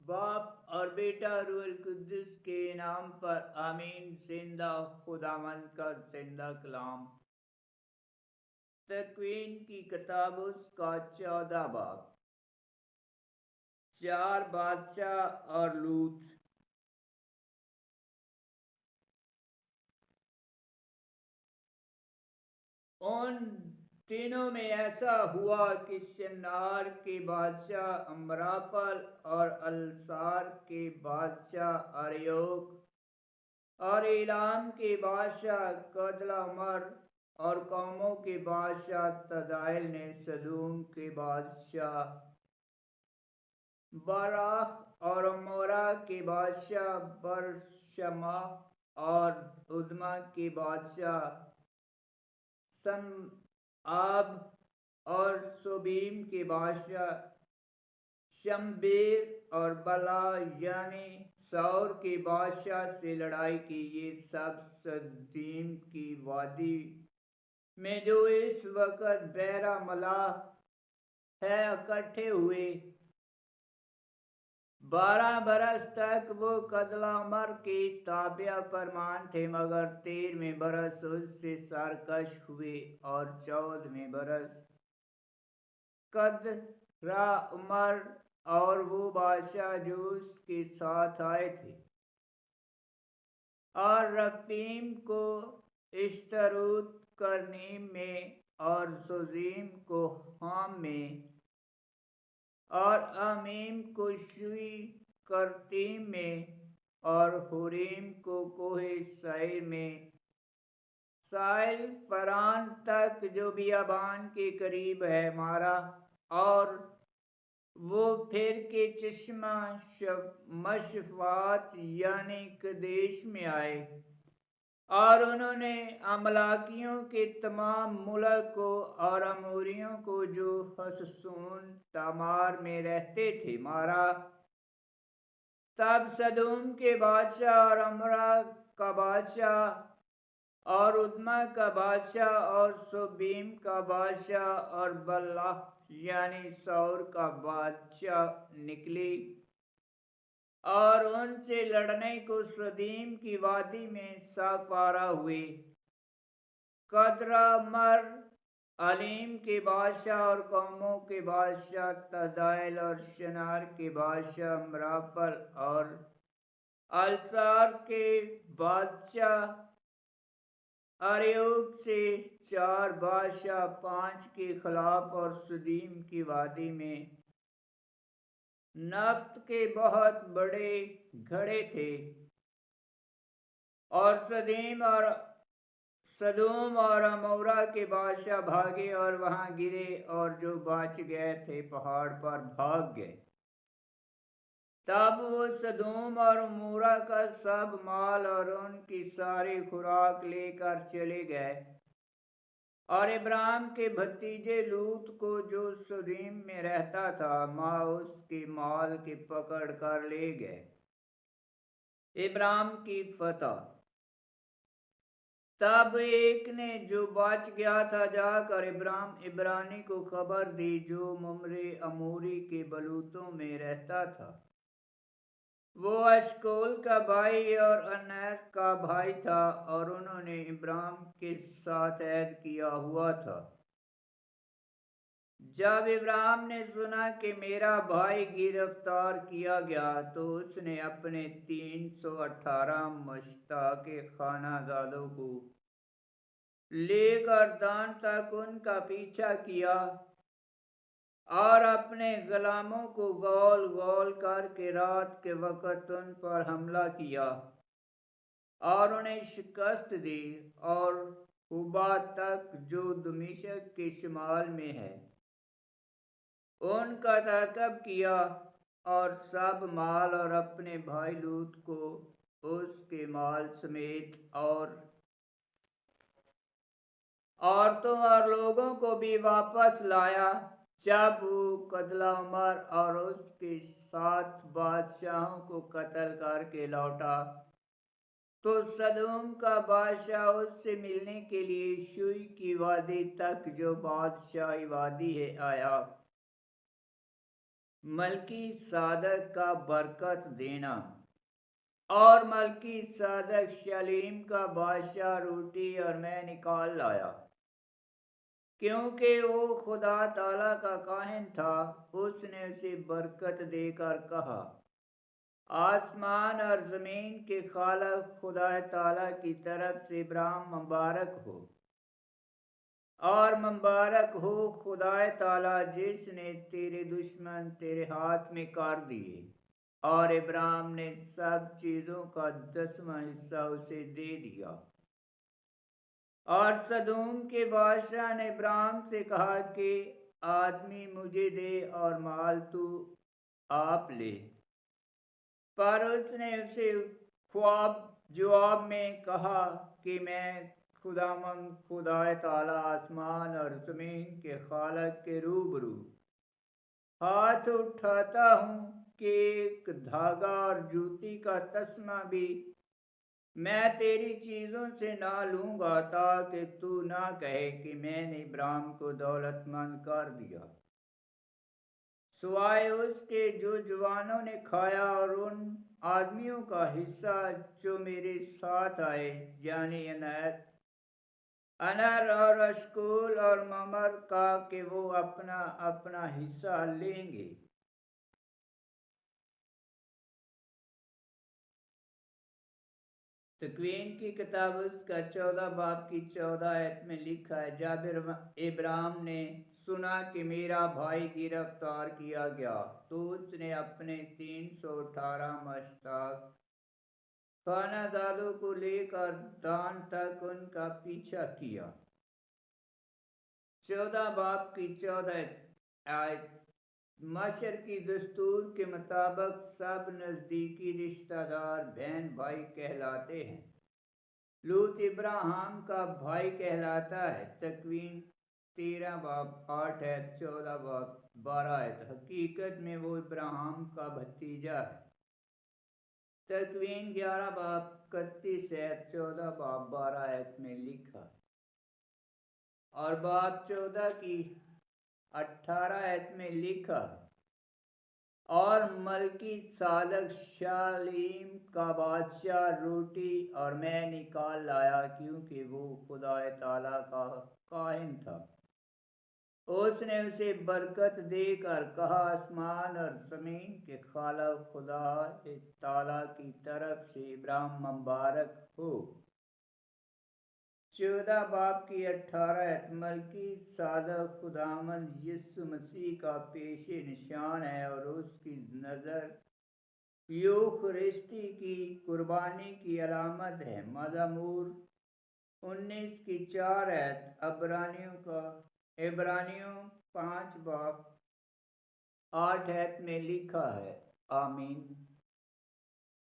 باپ اور بیٹا روح القدس کے نام پر آمین۔ زندہ خداوند کا زندہ کلام۔ تکوین کی کتاب اس کا 14 باب۔ 4 بادشاہ اور لوط۔ ان دنوں میں ایسا ہوا کہ شنار کے بادشاہ امرافل اور السار کے بادشاہ اریوک اور ایلام کے بادشاہ کدلعمر اور قوموں کے بادشاہ تدائل نے سدوم کے بادشاہ باراق اور امورا کے بادشاہ برشما اور ادما کے بادشاہ سنآب اور سوبیم کے بادشاہ شمبیر اور بلا یعنی سور کے بادشاہ سے لڑائی کی۔ یہ سب سدیم کی وادی میں جو اس وقت بیرہ ملاح ہے اکٹھے ہوئے۔ 12 برس تک وہ کدلعمر کے تابع فرمان تھے، مگر 13ویں برس اس سے سرکش ہوئے اور 14ویں برس کدرعمر اور وہ بادشاہ جو اس کے ساتھ آئے تھے اور رفیم کو اشتروت کرنیم میں اور زوزیم کو حام میں اور امیم کو شوی کرتیم میں اور حوریم کو کوہ سعیر میں، ساحل فران تک جو بیابان کے قریب ہے مارا، اور وہ پھر کے چشمہ مشفات یعنی قدیش میں آئے، اور انہوں نے املاکیوں کے تمام ملک کو اور اموریوں کو جو حسون تامار میں رہتے تھے مارا۔ تب سدوم کے بادشاہ اور امورا کا بادشاہ اور ادما کا بادشاہ اور سوبیم کا بادشاہ اور بلا یعنی سور کا بادشاہ نکلی اور ان سے لڑنے کو سدیم کی وادی میں سفارا ہوئے۔ کدرعمر علیم کے بادشاہ اور قوموں کے بادشاہ تدائل اور شنار کے بادشاہ امرافل اور السار کے بادشاہ اریوک سے 4 بادشاہ 5 کے خلاف، اور سدیم کی وادی میں نفط کے بہت بڑے گھڑے تھے، اور سدوم اور امورا کے بادشاہ بھاگے اور وہاں گرے، اور جو بچ گئے تھے پہاڑ پر بھاگ گئے۔ تب وہ سدوم اور امورا کا سب مال اور ان کی ساری خوراک لے کر چلے گئے، اور ابرام کے بھتیجے لوط کو جو سدیم میں رہتا تھا ماں اس کے مال کے پکڑ کر لے گئے۔ ابرام کی فتح۔ تب ایک نے جو بچ گیا تھا جا کر ابرام عبرانی کو خبر دی جو ممرے اموری کے بلوتوں میں رہتا تھا۔ وہ اشکول کا بھائی اور انر کا بھائی تھا، اور انہوں نے ابرام کے ساتھ عہد کیا ہوا تھا۔ جب ابرام نے سنا کہ میرا بھائی گرفتار کیا گیا، تو اس نے اپنے 318 مشتاق خانہ زادوں کو لے کر دان تک ان کا پیچھا کیا، اور اپنے غلاموں کو گول گول کر کے رات کے وقت ان پر حملہ کیا اور انہیں شکست دی، اور حبا تک جو دمشق کے شمال میں ہے ان کا تعاقب کیا، اور سب مال اور اپنے بھائی لوط کو اس کے مال سمیت اور عورتوں اور لوگوں کو بھی واپس لایا۔ جب وہ کدلعمر اور اس کے 7 بادشاہوں کو قتل کر کے لوٹا، تو سدوم کا بادشاہ اس سے ملنے کے لیے شوی کی وادی تک جو بادشاہی وادی ہے آیا۔ ملکی صادق کا برکت دینا، اور ملکی صادق شلیم کا بادشاہ روٹی اور میں نکال لایا، کیونکہ وہ خدا تعالیٰ کا کاہن تھا۔ اس نے اسے برکت دے کر کہا، آسمان اور زمین کے خالق خدا تعالیٰ کی طرف سے ابراہیم مبارک ہو، اور مبارک ہو خدا تعالیٰ جس نے تیرے دشمن تیرے ہاتھ میں کر دیے۔ اور ابراہیم نے سب چیزوں کا 10واں حصہ اسے دے دیا۔ اور سدوم کے بادشاہ نے ابراہیم سے کہا کہ آدمی مجھے دے اور مال تو آپ لے، پر اس نے اسے جواب میں کہا کہ میں خداوند خدا تعالیٰ آسمان اور زمین کے خالق کے روبرو ہاتھ اٹھاتا ہوں کہ ایک دھاگا اور جوتی کا تسمہ بھی میں تیری چیزوں سے نہ لوں گا، تاکہ تو نہ کہے کہ میں نے ابراہیم کو دولت مند کر دیا، سوائے اس کے جو جوانوں نے کھایا، اور ان آدمیوں کا حصہ جو میرے ساتھ آئے، یعنی انر اور اشکول اور ممر کا، کہ وہ اپنا اپنا حصہ لیں گے۔ تکوین کی کتاب اس کا 14 باب کی 14 آیت میں لکھا ہے، جب ابراہیم نے سنا کہ میرا بھائی گرفتار کیا گیا تو اس نے اپنے 318 مشتاق خانہ دادوں کو لے کر دان تک ان کا پیچھا کیا۔ 14 باب کی 14 آیت، مصر کی دستور کے مطابق سب نزدیکی رشتہ دار بہن بھائی کہلاتے ہیں۔ لوط ابراہیم کا بھائی کہلاتا ہے۔ تکوین 13 باب 8 آیت، 14 باب 12 آیت، حقیقت میں وہ ابراہیم کا بھتیجا ہے۔ تکوین 11 باب 31 آیت، 14 باب 12 آیت میں لکھا، اور باب 14 کی 18 آیت میں لکھا، اور ملکی صادق شالیم کا بادشاہ روٹی اور میں نکال لایا، کیونکہ وہ خدا تعالیٰ کا کاہن تھا۔ اس نے اسے برکت دے کر کہا، آسمان اور زمین کے خالق خدا تعالیٰ کی طرف سے ابراہیم مبارک ہو۔ 14 باب کی 18 آیت، ملکی صادق خداوند یسوع مسیح کا پیش نشان ہے، اور اس کی نظر یوخرستی کی قربانی کی علامت ہے۔ مزمور 19 کی 4 آیت، عبرانیوں 5 باب 8 آیت میں لکھا ہے، آمین۔